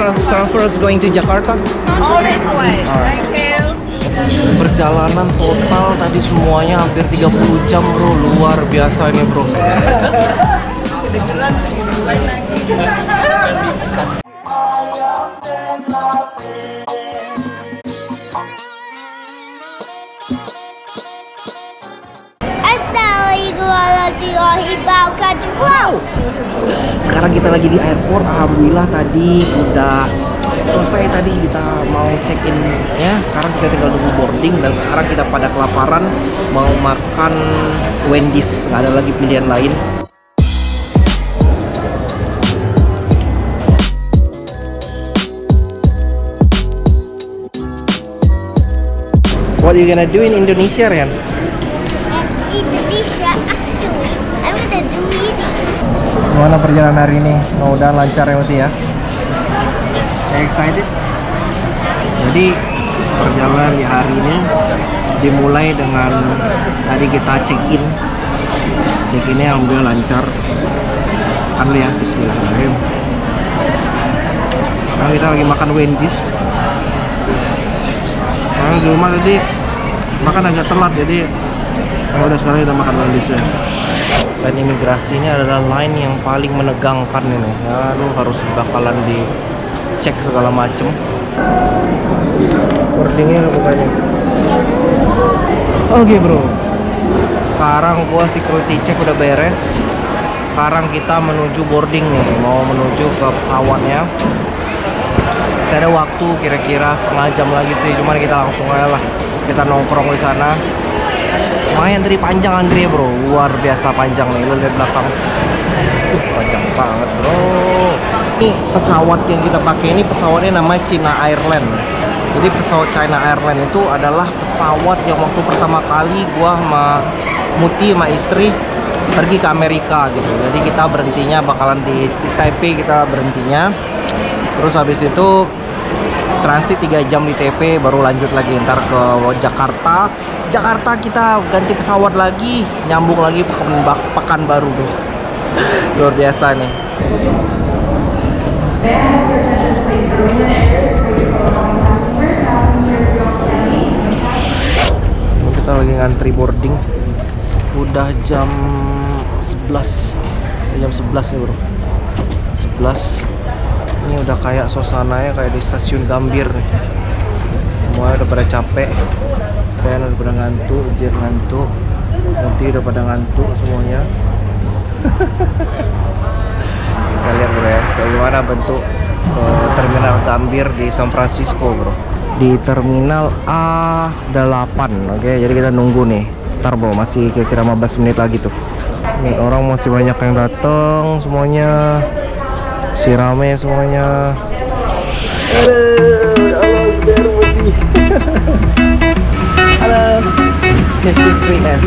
transfer is going to Jakarta? All this way. Thank you. Perjalanan total tadi semuanya hampir 30 jam bro. Luar biasa ini bro. Wow. Sekarang kita lagi di airport. Alhamdulillah tadi udah selesai, tadi kita mau check in ya. Sekarang kita tinggal nunggu boarding dan sekarang kita pada kelaparan mau makan Wendy's. Nggak ada lagi pilihan lain. What are you gonna do in Indonesia, Rian? Indonesia, I'm gonna do it. Gimana perjalanan hari ini? Mudah-mudahan lancar ya Muti ya. Excited? Jadi perjalanan di hari ini dimulai dengan tadi kita check-in. Check-innya alhamdulillah lancar. Kan ya, bismillahirrahmanirrahim. Nah, kita lagi makan Wendy's. Karena di rumah tadi makan agak telat, jadi udah sekarang kita makan Wendy's ya. Dan imigrasinya adalah line yang paling menegangkan ini ya, lu harus bakalan dicek segala macem. Boardingnya bukannya. Oke bro, sekarang gua security check udah beres. Sekarang kita menuju boarding nih, mau menuju ke pesawatnya. Saya ada waktu kira-kira setengah jam lagi sih, cuman kita langsung aja lah, kita nongkrong di sana. Lumayan tadi panjang antri bro, luar biasa panjang nih, lo lihat belakang. Panjang banget bro. Ini pesawat yang kita pakai ini pesawatnya namanya China Airline. Jadi pesawat China Airline itu adalah pesawat yang waktu pertama kali gua sama Muti sama istri pergi ke Amerika gitu. Jadi kita berhentinya bakalan di Taipei, kita berhentinya. Terus habis itu transit 3 jam di TP, baru lanjut lagi ntar ke Jakarta. Jakarta kita ganti pesawat lagi, nyambung lagi Pekanbaru tuh. Luar biasa nih. Kita lagi ngantri boarding. Udah jam 11. Jam 11 nih bro. 11. Ini udah kayak suasananya kayak di stasiun Gambir nih. Semua udah pada capek. Ren udah pada ngantuk, Zir ngantuk, Muti udah pada ngantuk semuanya. Kita lihat bro ya, bagaimana bentuk terminal Gambir di San Francisco bro. Di terminal A8, oke. Jadi kita nunggu nih. Ntar bro, masih kira-kira 15 menit lagi tuh. Nih orang masih banyak yang datang semuanya. Si rame semuanya. Halo, Mr. 3F.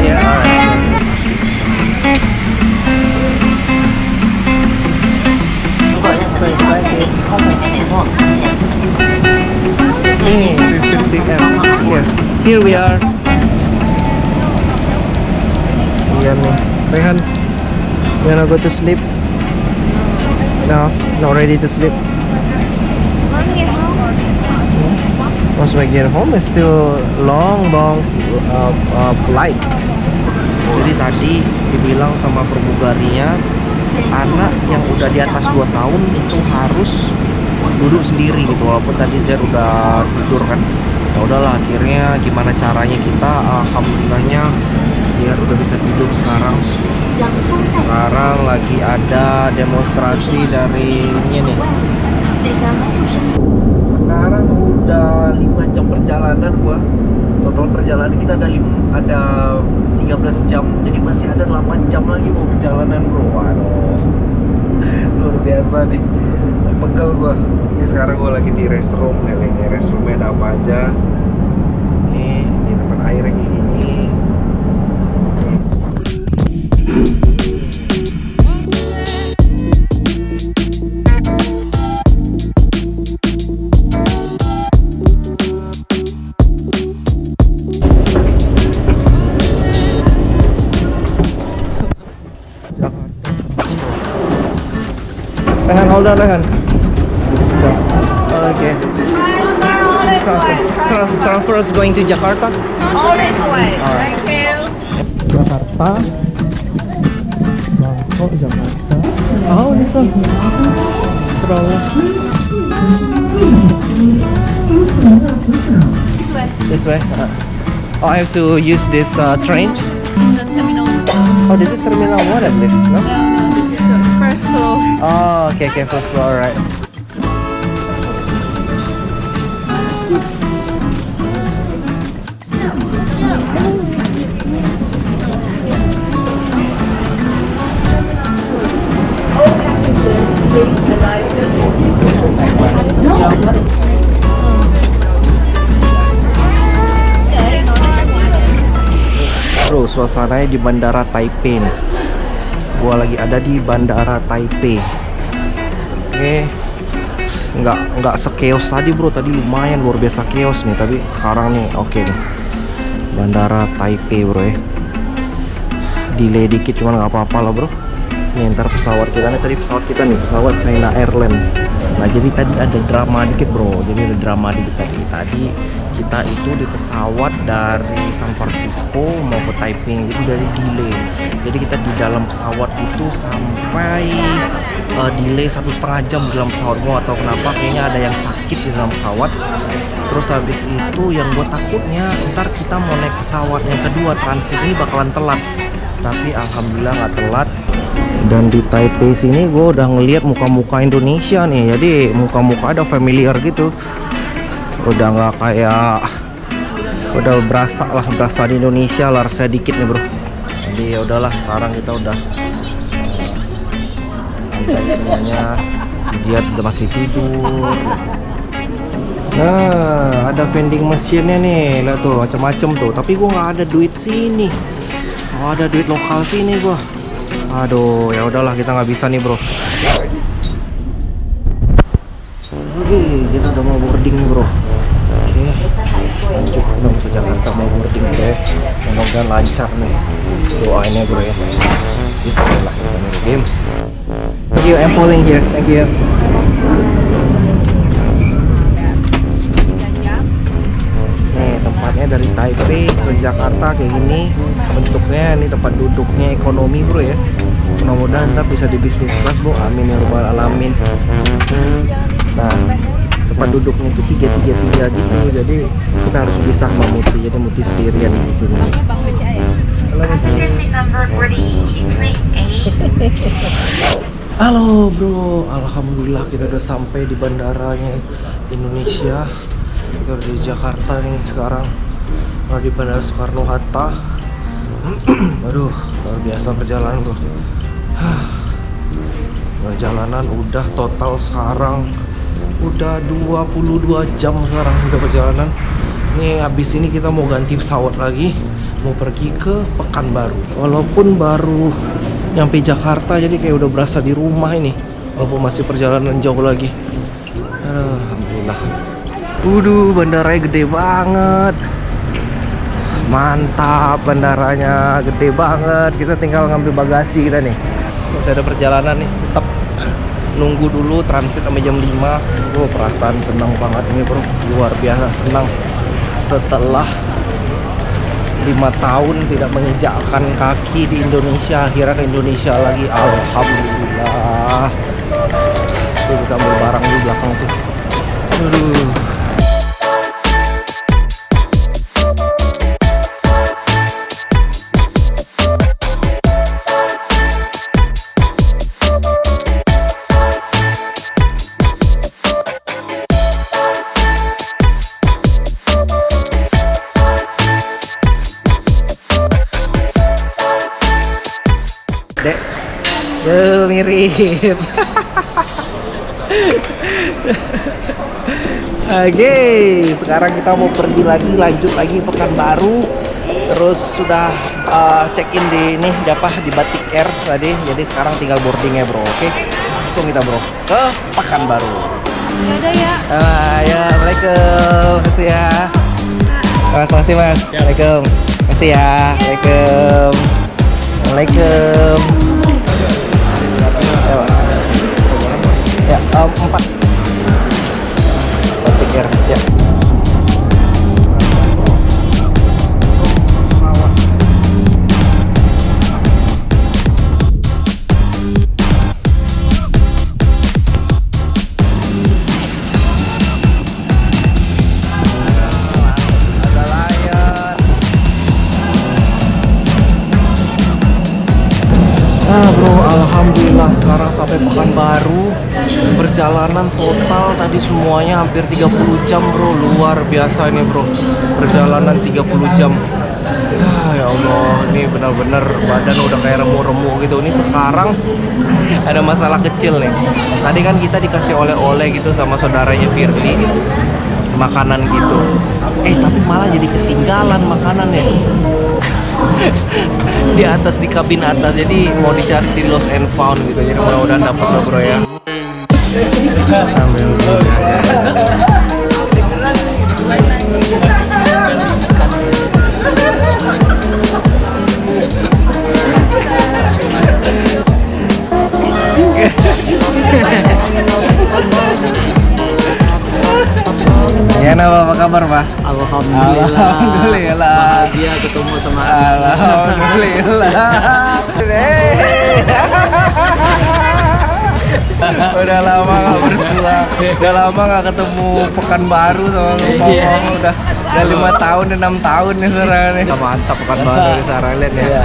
Yeah, alright. So excited. Nih, Mr. 3F. Here we are. Iya nih, Rehan. You wanna go to sleep? No, not ready to sleep. Once we get home, it's still long flight. Jadi tadi dibilang sama pramugarinya, anak yang udah di atas 2 tahun itu harus duduk sendiri gitu. Walaupun tadi Zer udah tidur kan. Ya udahlah, akhirnya gimana caranya kita, alhamdulillahnya Zer udah bisa tidur sekarang. Sekarang lagi ada demonstrasi dari ini nih. Sekarang udah 5 jam perjalanan gua. Total perjalanan kita ada 13 jam. Jadi masih ada 8 jam lagi mau perjalanan bro. Waduh, luar biasa nih. Pegel gua. Ini sekarang gua lagi di restroom. Ini restroomnya ada apa aja. Ini tempat air yang ini. hold on, Rehan. So, okay. Transfer is going to Jakarta. All this way. Alright. Thank you. Jakarta. Bangkok, Jakarta. Oh, this one. This way. Oh, I have to use this train. In the terminal. Oh, this is Terminal 1, I believe. No? So first floor. Oh, okay, first floor, alright. Bro, suasananya di Bandara Taipei nih. Gua lagi ada di Bandara Taipei. Oke. Nggak sekeos tadi, bro. Tadi lumayan luar biasa keos nih, tapi sekarang nih oke nih. Bandara Taipei, bro ya. Delay dikit cuman nggak apa-apa lah, bro. Nih ntar pesawat kita nih, tadi pesawat kita nih, pesawat China Airlines. Nah, jadi tadi ada drama dikit, bro. Jadi ada drama dikit tadi. Tadi kita itu di pesawat dari San Francisco mau ke Taipei, itu dari delay. Jadi kita di dalam pesawat itu sampai delay 1,5 jam di dalam pesawat. Gua atau kenapa, kayaknya ada yang sakit di dalam pesawat. Terus habis itu yang gue takutnya ntar kita mau naik pesawat yang kedua transit ini bakalan telat. Tapi alhamdulillah nggak telat. Dan di Taipei sini gue udah ngeliat muka-muka Indonesia nih, jadi muka-muka ada familiar gitu. Udah nggak kayak, udah berasa di Indonesia lah rasanya dikit nih, bro. Jadi ya udahlah, sekarang kita udah semuanya. Ziad udah masih tidur. Nah, ada vending mesinnya nih, lihat tuh macam-macam tuh. Tapi gua nggak ada duit sini. Oh, ada duit lokal sini gua. Aduh, ya udahlah, kita nggak bisa nih, bro. Oke, kita udah mau boarding nih, bro. Oke, lanjut kita ke Jakarta, mau boarding deh. Mudah-mudahan lancar nih. Doainnya, bro ya. Bismillahirrahmanirrahim. Thank you, I'm pulling here. Thank you. Nih tempatnya dari Taipei ke Jakarta kayak gini bentuknya. Ini tempat duduknya ekonomi, bro ya. Mudah-mudahan ntar bisa di bisnis kelas, bro. Amin ya rabbal alamin. Nah, tempat duduknya itu 3 gitu. Jadi kita harus bisa sama Muti. Jadi Muti sendirian di sini. Halo bro, alhamdulillah kita udah sampai di bandaranya Indonesia. Kita udah di Jakarta nih sekarang. Udah di Bandara Soekarno Hatta. Aduh, luar biasa perjalanan, bro. Perjalanan udah total sekarang udah 22 jam sekarang udah perjalanan. Nih habis ini kita mau ganti pesawat lagi, mau pergi ke Pekanbaru. Walaupun baru nyampe Jakarta, jadi kayak udah berasa di rumah ini. Walaupun masih perjalanan jauh lagi. Alhamdulillah. Bandaranya gede banget. Mantap, bandaranya gede banget. Kita tinggal ngambil bagasi kita nih. Masih ada perjalanan nih, tetap nunggu dulu transit sampai jam 5. Perasaan senang banget ini, bro. Luar biasa senang. Setelah 5 tahun tidak menginjakkan kaki di Indonesia, akhirnya ke Indonesia lagi. Alhamdulillah. Tuh, kita ambil barang di belakang tuh. Aduh. Dek, mirip. Oke, sekarang kita mau pergi lagi, lanjut lagi Pekanbaru. Terus sudah check in di ini, di Batik Air tadi. Jadi sekarang tinggal boardingnya, bro. Oke, langsung kita, bro, ke Pekanbaru. Yaudah ya. Ya, assalamualaikum, makasih ya. Mas, makasih mas. Assalamualaikum, makasih ya. Waalaikumsalam. Assalamualaikum. Ya, 4 tiket ya. Bro, alhamdulillah sekarang sampai Pekanbaru. Perjalanan total tadi semuanya hampir 30 jam bro. Luar biasa ini bro, perjalanan 30 jam. Ya Allah, ini benar-benar badan udah kayak remuk-remuk gitu. Ini sekarang ada masalah kecil nih. Tadi kan kita dikasih oleh-oleh gitu sama saudaranya Firly, makanan gitu. Tapi malah jadi ketinggalan makanannya di atas, di kabin atas. Jadi mau dicari di lost and found gitu. Jadi mudah-mudahan dapat loh bro ya. Sambil ya, apa kabar Pak? Alhamdulillah. Alhamdulillah. Bahagia ketemu sama Alhamdulillah. Udah lama nggak bersua, udah lama nggak ketemu Pekanbaru sama ngomong. Udah 5 tahun, 6 tahun nih sekarang nih. Mantap Pekanbaru di sekarang lihat ya.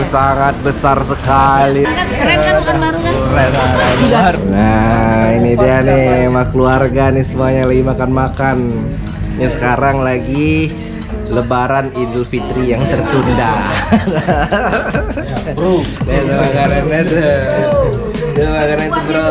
Sangat besar sekali. Keren kan Pekanbaru kan? Keren. Nah ini dia nih sama keluarga nih semuanya lagi makan-makan. Ini sekarang lagi Lebaran Idul Fitri yang tertunda. Bro, lihat makanannya tuh. Tuh makanan itu bro.